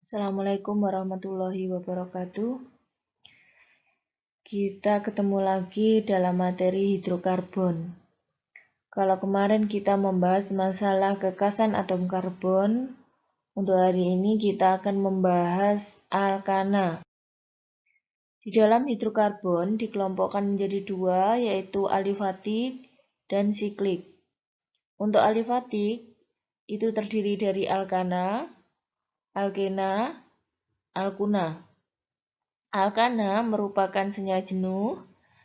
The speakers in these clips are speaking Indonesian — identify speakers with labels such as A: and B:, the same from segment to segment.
A: Assalamualaikum warahmatullahi wabarakatuh. Kita ketemu lagi dalam materi hidrokarbon. Kalau kemarin kita membahas masalah kekasan atom karbon, untuk hari ini kita akan membahas alkana. Di dalam hidrokarbon dikelompokkan menjadi dua, yaitu alifatik dan siklik. Untuk alifatik, itu terdiri dari alkana, alkena, alkuna. Alkana merupakan senyawa jenuh,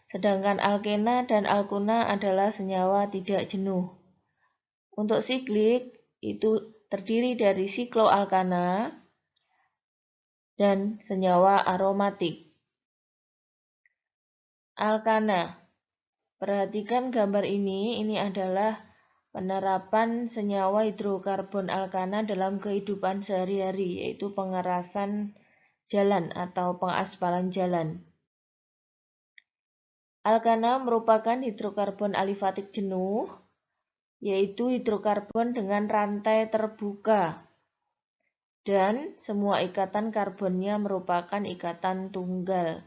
A: sedangkan alkena dan alkuna adalah senyawa tidak jenuh. Untuk siklik, itu terdiri dari sikloalkana dan senyawa aromatik. Alkana. Perhatikan gambar ini adalah penerapan senyawa hidrokarbon alkana dalam kehidupan sehari-hari, yaitu pengerasan jalan atau pengaspalan jalan. Alkana merupakan hidrokarbon alifatik jenuh, yaitu hidrokarbon dengan rantai terbuka, dan semua ikatan karbonnya merupakan ikatan tunggal.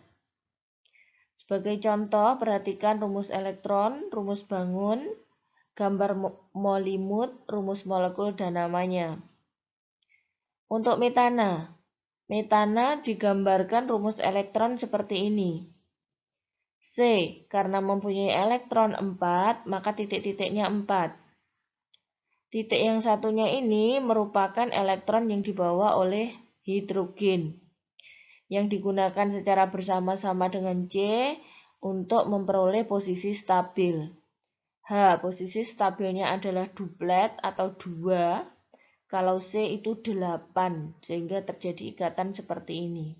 A: Sebagai contoh, perhatikan rumus elektron, rumus bangun, gambar molimut, rumus molekul, dan namanya. Untuk metana, metana digambarkan rumus elektron seperti ini. C, karena mempunyai elektron 4, maka titik-titiknya 4. Titik yang satunya ini merupakan elektron yang dibawa oleh hidrogen, yang digunakan secara bersama-sama dengan C untuk memperoleh posisi stabil. H, posisi stabilnya adalah duplet atau 2, kalau C itu 8, sehingga terjadi ikatan seperti ini.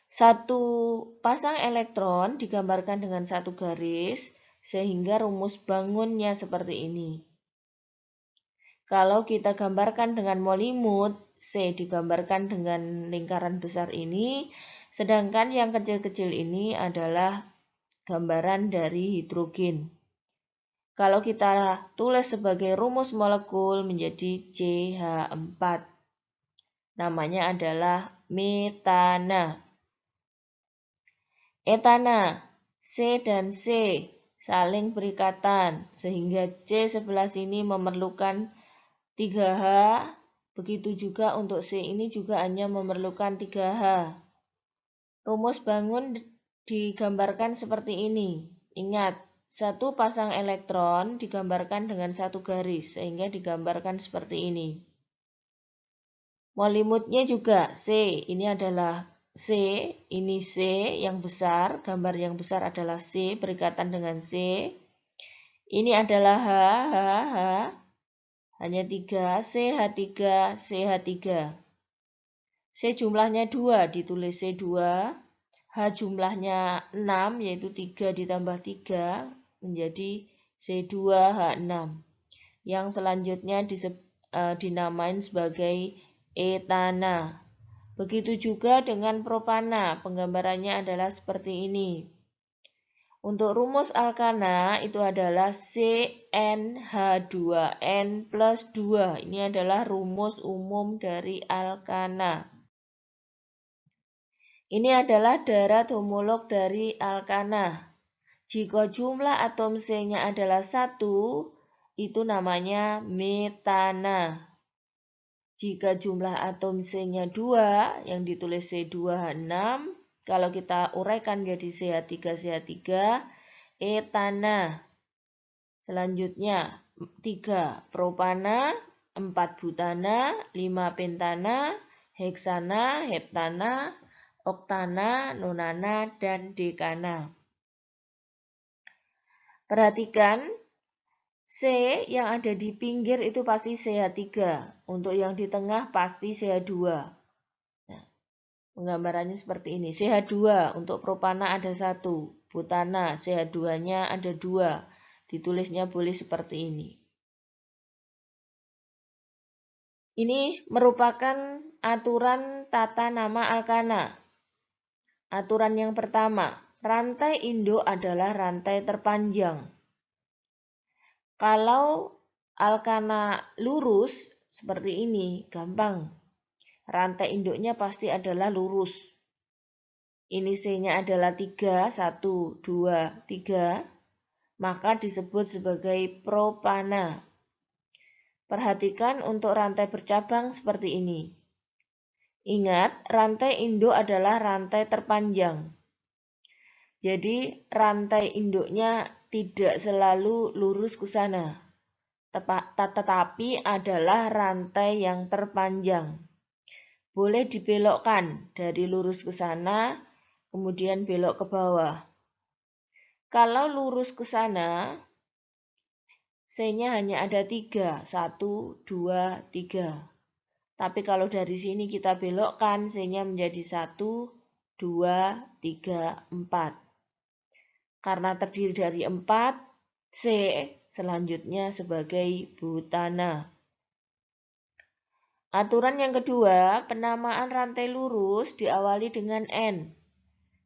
A: Satu pasang elektron digambarkan dengan satu garis, sehingga rumus bangunnya seperti ini. Kalau kita gambarkan dengan molimut, C digambarkan dengan lingkaran besar ini, sedangkan yang kecil-kecil ini adalah gambaran dari hidrogen. Kalau kita tulis sebagai rumus molekul menjadi CH4. Namanya adalah metana. Etana, C dan C saling berikatan, sehingga C sebelah sini memerlukan 3H, begitu juga untuk C ini juga hanya memerlukan 3H. Rumus bangun digambarkan seperti ini. Ingat, satu pasang elektron digambarkan dengan satu garis, sehingga digambarkan seperti ini. Molimutnya juga C, ini adalah C, ini C yang besar, gambar yang besar adalah C, berikatan dengan C. Ini adalah H, hanya 3, CH3, CH3. C jumlahnya 2, ditulis C2. H jumlahnya 6, yaitu 3 ditambah 3, menjadi C2H6. Yang selanjutnya dinamain sebagai etana. Begitu juga dengan propana, penggambarannya adalah seperti ini. Untuk rumus alkana itu adalah CnH2n plus 2. Ini adalah rumus umum dari alkana. Ini adalah darat homolog dari alkana. Jika jumlah atom C-nya adalah 1, itu namanya metana. Jika jumlah atom C-nya 2, yang ditulis C2H6, kalau kita uraikan menjadi CH3, etana. Selanjutnya, 3 propana, 4 butana, 5 pentana, heksana, heptana, oktana, nonana, dan dekana. Perhatikan, C yang ada di pinggir itu pasti CH3. Untuk yang di tengah pasti CH2. Nah, penggambarannya seperti ini. CH2 untuk propana ada 1. Butana CH2-nya ada 2. Ditulisnya boleh seperti ini. Ini merupakan aturan tata nama alkana. Aturan yang pertama, rantai indo adalah rantai terpanjang. Kalau alkana lurus seperti ini, gampang. rantai induknya pasti adalah lurus. Ini C-nya adalah 3, 1, 2, 3, maka disebut sebagai propana. Perhatikan untuk rantai bercabang seperti ini. Ingat, rantai induk adalah rantai terpanjang. Jadi, rantai induknya tidak selalu lurus ke sana, tetapi adalah rantai yang terpanjang. Boleh dibelokkan dari lurus ke sana, kemudian belok ke bawah. Kalau lurus ke sana, C-nya hanya ada 3, 1, 2, 3. Tapi kalau dari sini kita belokkan, C-nya menjadi 1, 2, 3, 4. Karena terdiri dari 4, C selanjutnya sebagai butana. Aturan yang kedua, penamaan rantai lurus diawali dengan N.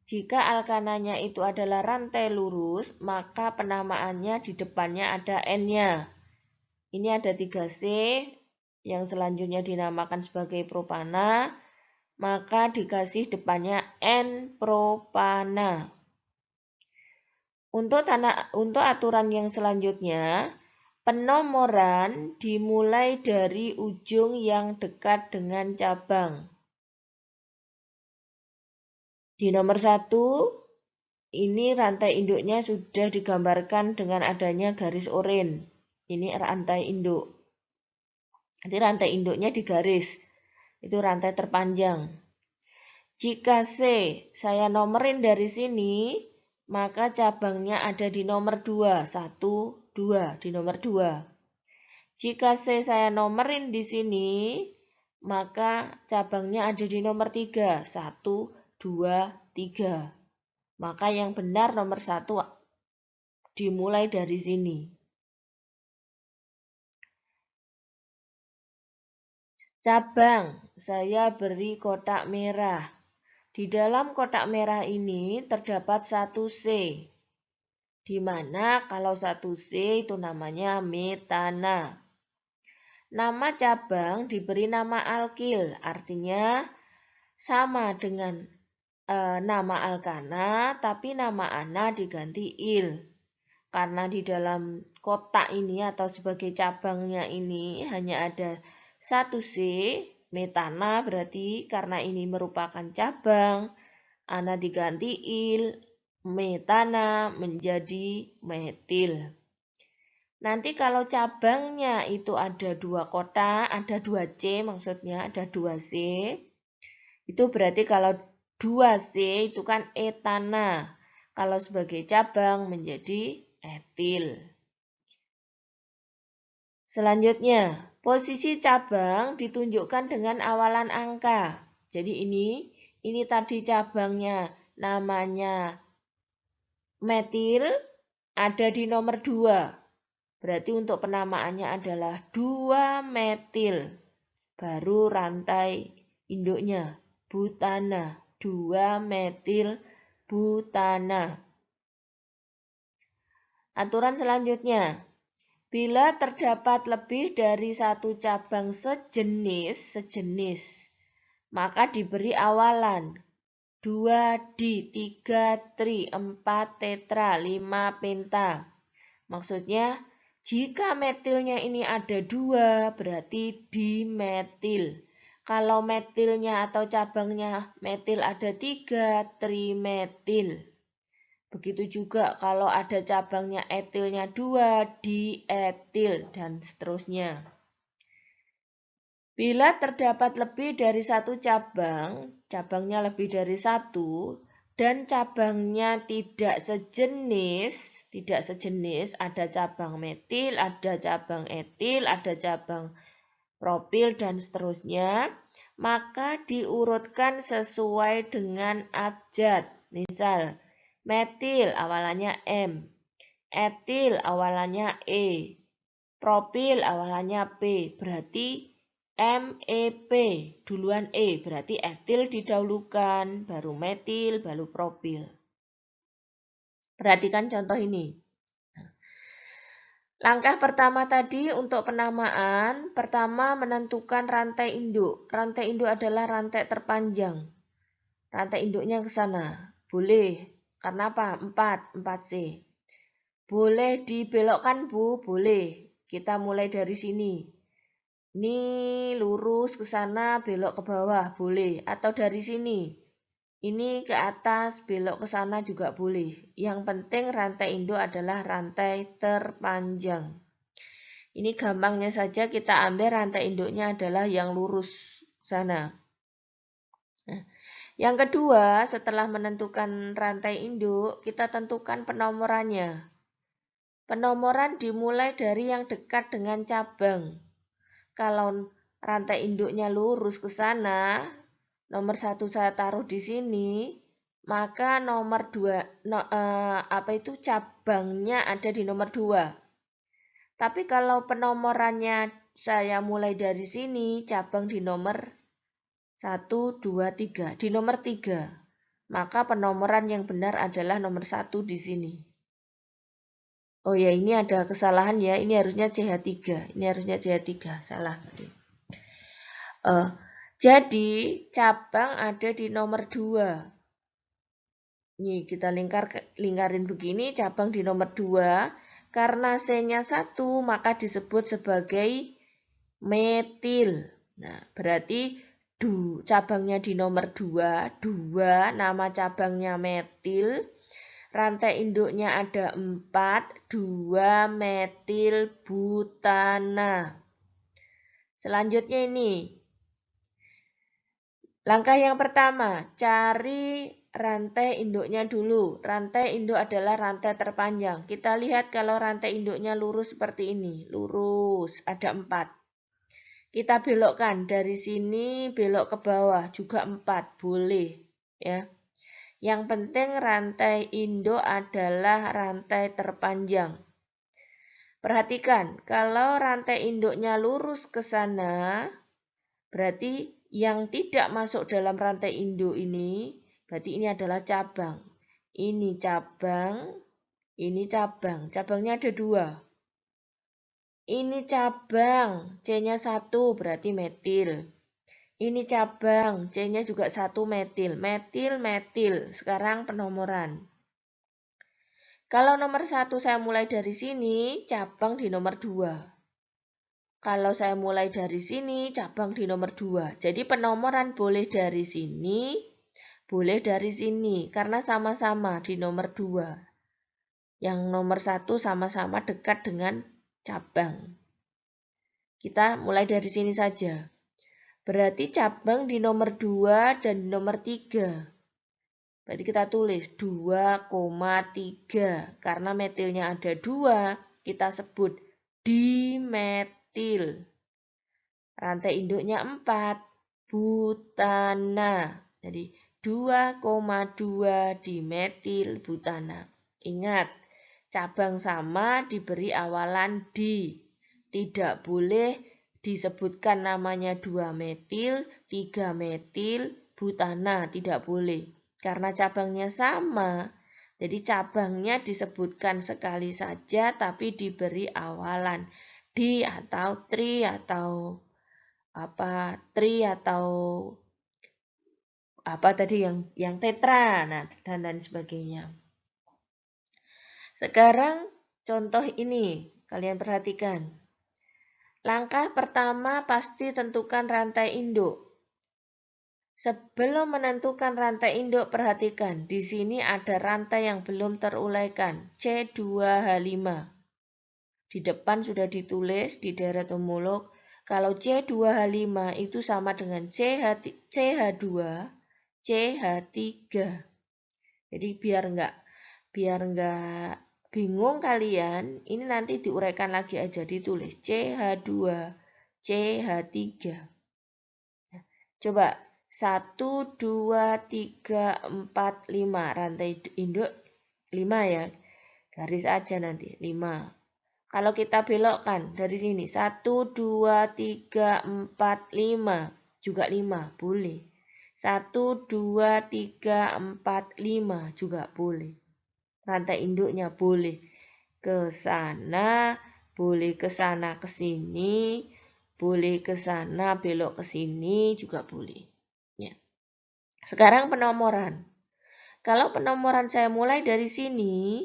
A: Jika alkananya itu adalah rantai lurus, maka penamaannya di depannya ada N-nya. Ini ada 3C, yang selanjutnya dinamakan sebagai propana, maka dikasih depannya N-propana. Untuk aturan yang selanjutnya, penomoran dimulai dari ujung yang dekat dengan cabang. Di nomor 1, ini rantai induknya sudah digambarkan dengan adanya garis oranye. Ini rantai induk. Nanti rantai induknya digaris. Itu rantai terpanjang. Jika C saya nomerin dari sini, maka cabangnya ada di nomor 2. 1, 2 di nomor 2. Jika C saya nomerin di sini, maka cabangnya ada di nomor 3. 1, 2, 3. Maka yang benar nomor 1 dimulai dari sini. Cabang, saya beri kotak merah. Di dalam kotak merah ini terdapat 1C. Di mana kalau 1C itu namanya metana. Nama cabang diberi nama alkil, artinya sama dengan nama alkana, tapi nama ana diganti il. Karena di dalam kotak ini atau sebagai cabangnya ini hanya ada 1C, metana berarti karena ini merupakan cabang, ana diganti il, metana menjadi metil. Nanti kalau cabangnya itu ada 2 kotak, ada 2C maksudnya, ada 2C, itu berarti kalau 2C itu kan etana. Kalau sebagai cabang menjadi etil. Selanjutnya, posisi cabang ditunjukkan dengan awalan angka. Jadi ini tadi cabangnya namanya metil, ada di nomor 2. Berarti untuk penamaannya adalah 2 metil. Baru rantai induknya, butana. 2 metil butana. Aturan selanjutnya. Bila terdapat lebih dari 1 cabang sejenis, maka diberi awalan 2 di, 3 tri, 4 tetra, 5 penta. Maksudnya, jika metilnya ini ada 2, berarti dimetil. Kalau metilnya atau cabangnya metil ada 3, trimetil. Begitu juga kalau ada cabangnya etilnya 2, dietil, dan seterusnya. Bila terdapat lebih dari 1 cabang, cabangnya lebih dari 1, dan cabangnya tidak sejenis, ada cabang metil, ada cabang etil, ada cabang propil, dan seterusnya, maka diurutkan sesuai dengan abjad. Misal, metil awalannya M, etil awalannya E, propil awalannya P, berarti MEP duluan E, berarti etil didahulukan, baru metil, baru propil. Perhatikan contoh ini. Langkah pertama tadi untuk penamaan, pertama menentukan rantai induk. Rantai induk adalah rantai terpanjang. Rantai induknya ke sana. Boleh. Karena apa? 4C. Boleh dibelokkan, Bu? Boleh. Kita mulai dari sini. Ini lurus ke sana, belok ke bawah, boleh. Atau dari sini. Ini ke atas, belok ke sana juga boleh. Yang penting rantai induk adalah rantai terpanjang. Ini gampangnya saja kita ambil rantai induknya adalah yang lurus sana. Nah, yang kedua, setelah menentukan rantai induk, kita tentukan penomorannya. Penomoran dimulai dari yang dekat dengan cabang. Kalau rantai induknya lurus ke sana, nomor 1 saya taruh di sini, maka nomor 2 cabangnya ada di nomor 2. Tapi kalau penomorannya saya mulai dari sini, cabang di nomor 1, 2, 3. Di nomor 3, maka penomoran yang benar adalah nomor 1 di sini. Oh ya, ini ada kesalahan ya, ini harusnya CH3. Ini harusnya CH3, salah tadi. Jadi cabang ada di nomor 2. Nih kita lingkarin begini, cabang di nomor 2. Karena C-nya 1 maka disebut sebagai metil. Nah berarti cabangnya di nomor 2. 2 nama cabangnya metil. Rantai induknya ada 4. 2 metil butana. Selanjutnya ini. Langkah yang pertama, cari rantai induknya dulu. Rantai induk adalah rantai terpanjang. Kita lihat kalau rantai induknya lurus seperti ini. Lurus, ada 4. Kita belokkan dari sini, belok ke bawah, juga 4. Boleh. Ya. Yang penting rantai induk adalah rantai terpanjang. Perhatikan, kalau rantai induknya lurus ke sana, berarti yang tidak masuk dalam rantai induk ini, berarti ini adalah cabang. Ini cabang, ini cabang. Cabangnya ada 2. Ini cabang, C-nya 1 berarti metil. Ini cabang, C-nya juga 1 metil. Metil, metil. Sekarang penomoran. Kalau nomor 1 saya mulai dari sini, cabang di nomor 2. Kalau saya mulai dari sini, cabang di nomor 2. Jadi penomoran boleh dari sini, boleh dari sini. Karena sama-sama di nomor 2. Yang nomor 1 sama-sama dekat dengan cabang. Kita mulai dari sini saja. Berarti cabang di nomor 2 dan di nomor 3. Berarti kita tulis 2,3. Karena metilnya ada 2, kita sebut dimetil. Rantai induknya 4, butana. Jadi 2,2 dimetil butana. Ingat, cabang sama diberi awalan di. Tidak boleh disebutkan namanya 2 metil, 3 metil, butana. Tidak boleh. Karena cabangnya sama. Jadi cabangnya disebutkan sekali saja tapi diberi awalan. Di atau tri atau tri atau apa tadi yang tetra, nah dan lain sebagainya. Sekarang contoh ini kalian perhatikan. Langkah pertama pasti tentukan rantai induk. Sebelum menentukan rantai induk, perhatikan di sini ada rantai yang belum teruraikan, C2H5. Di depan sudah ditulis di deret homolog. Kalau C2H5 itu sama dengan CH2, CH3. Jadi biar enggak bingung kalian, ini nanti diuraikan lagi aja, ditulis CH2, CH3. Coba 1, 2, 3, 4, 5. Rantai induk 5 ya. Garis aja nanti 5. Kalau kita belokkan dari sini 1, 2, 3, 4, 5. Juga 5, boleh. 1, 2, 3, 4, 5 juga boleh. Rantai induknya boleh ke sana, boleh ke sana ke sini, boleh ke sana belok ke sini juga boleh. Ya. Sekarang penomoran. Kalau penomoran saya mulai dari sini,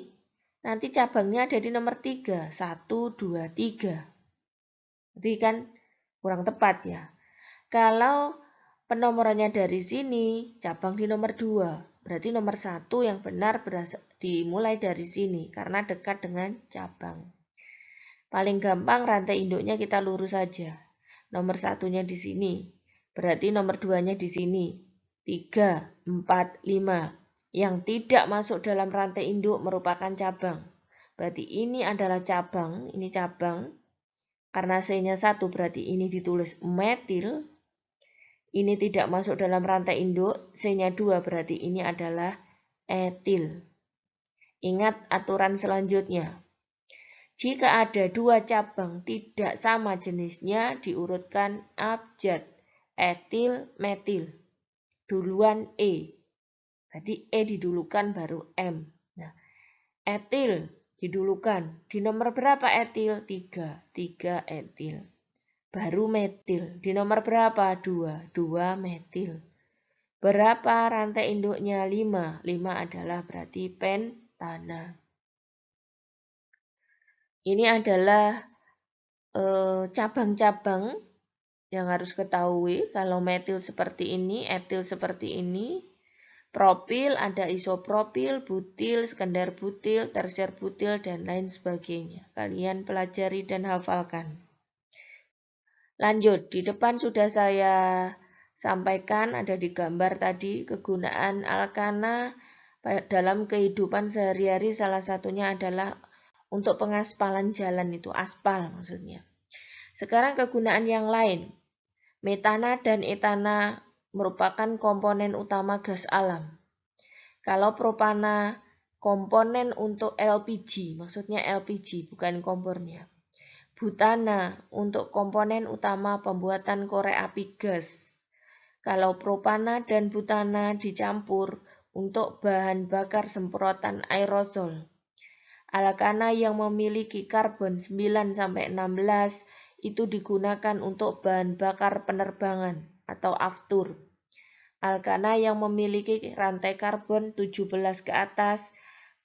A: nanti cabangnya ada di nomor 3. 1, 2, 3. Jadi kan kurang tepat ya. Kalau penomorannya dari sini, cabang di nomor 2. Berarti nomor 1 yang benar dimulai dari sini karena dekat dengan cabang. Paling gampang rantai induknya kita lurus saja. Nomor 1-nya di sini. Berarti nomor 2-nya di sini. 3, 4, 5. Yang tidak masuk dalam rantai induk merupakan cabang. Berarti ini adalah cabang, ini cabang. Karena C-nya 1 berarti ini ditulis metil. Ini tidak masuk dalam rantai induk, C-nya 2 berarti ini adalah etil. Ingat aturan selanjutnya. Jika ada dua cabang tidak sama jenisnya diurutkan abjad. Etil, metil. Duluan E. Berarti E didulukan baru M. Nah, etil didulukan. Di nomor berapa etil? 3. 3 etil. Baru metil. Di nomor berapa? 2. 2 metil. Berapa rantai induknya? 5. 5 adalah berarti pentana. Ini adalah cabang-cabang yang harus ketahui. Kalau metil seperti ini, etil seperti ini. Propil ada isopropil, butil, sekundar butil, tersier butil, dan lain sebagainya. Kalian pelajari dan hafalkan. Lanjut, di depan sudah saya sampaikan, ada di gambar tadi, kegunaan alkana dalam kehidupan sehari-hari salah satunya adalah untuk pengaspalan jalan, itu aspal maksudnya. Sekarang kegunaan yang lain. Metana dan etana merupakan komponen utama gas alam. Kalau propana komponen untuk LPG, maksudnya LPG bukan kompornya. Butana untuk komponen utama pembuatan korek api gas. Kalau propana dan butana dicampur untuk bahan bakar semprotan aerosol. Alkana yang memiliki karbon 9-16 itu digunakan untuk bahan bakar penerbangan atau aftur. Alkana yang memiliki rantai karbon 17 ke atas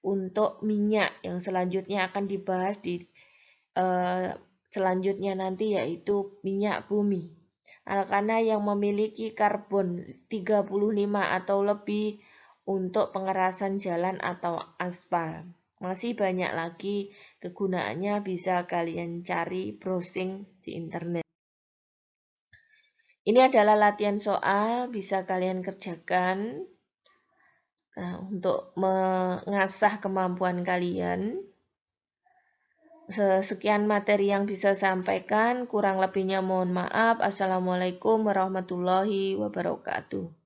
A: untuk minyak yang selanjutnya akan dibahas di selanjutnya nanti yaitu minyak bumi. Alkana yang memiliki karbon 35 atau lebih untuk pengerasan jalan atau aspal. Masih banyak lagi kegunaannya, bisa kalian cari browsing di internet. Ini adalah latihan soal, bisa kalian kerjakan untuk mengasah kemampuan kalian. Sekian materi yang bisa sampaikan, kurang lebihnya mohon maaf. Assalamualaikum warahmatullahi wabarakatuh.